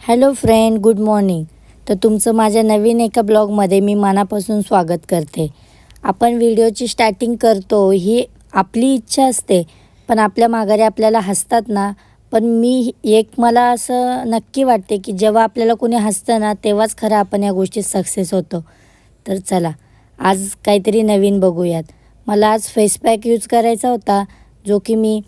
Hello friend, good morning. तर तुमचं माझ्या नवीन एका ब्लॉगमध्ये मी मनापासून स्वागत करते. आपण व्हिडिओची स्टार्टिंग करतो ही आपली इच्छा असते, पण आपल्या माघारी आपल्याला हसतात ना. पण मला असं नक्की वाटते की जेव्हा आपल्याला कोणी हसतं ना तेव्हाच खरं आपण या गोष्टीत सक्सेस होतो. तर चला आज काहीतरी नवीन बघूयात. मला आज फेस पॅक यूज करायचा होता, जो की मी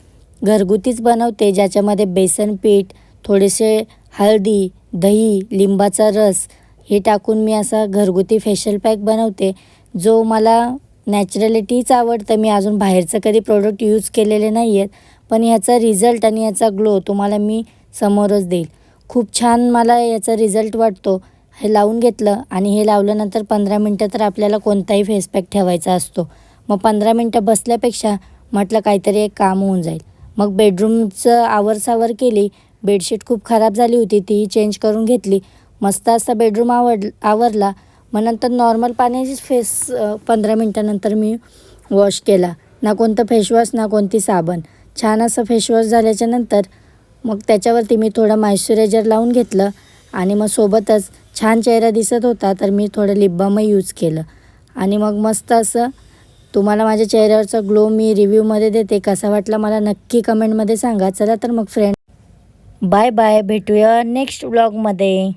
घरगुतीच बनवते, ज्याच्यामध्ये बेसन पीठ, थोडेसे हळदी, दही, लिंबाचा रस हे टाकून मी असा घरगुती फेशियल पॅक बनवते, जो मला नॅचरॅलिटीच आवडतं. मी अजून बाहेरचं कधी प्रोडक्ट यूज केलेले नाही आहेत, पण ह्याचा रिझल्ट आणि याचा ग्लो तुम्हाला मी समोरच देईल. खूप छान मला याचा रिझल्ट वाटतो. हे लावून घेतलं आणि हे लावल्यानंतर 15 मिनटं तर आपल्याला कोणताही फेस पॅक ठेवायचा असतो. मग 15 मिनटं बसल्यापेक्षा म्हटलं काहीतरी एक काम होऊन जाईल. मग बेडरूमचं आवरसावर केली. बेडशीट खूप खराब झाली होती, तीही चेंज करून घेतली. मस्त असा बेडरूम आवरला. मग नंतर नॉर्मल पाण्याचीच 15 मिनटानंतर मी वॉश केला. ना कोणतं फेसवॉश ना कोणती साबण. छान असं फेसवॉश झाल्याच्या नंतर मग त्याच्यावरती मी थोडं मॉइश्चरायझर लावून घेतलं आणि मग सोबतच छान चेहरा दिसत होता तर मी थोडं लिप बामही यूज केलं. आणि मग मस्त असं तुम्हाला माझ्या चेहऱ्यावरचा ग्लो मी रिव्ह्यूमध्ये देते. कसा वाटला मला नक्की कमेंटमध्ये सांगा. चला तर मग फ्रेंड, बाय बाय, भेटूया नेक्स्ट व्लॉगमध्ये.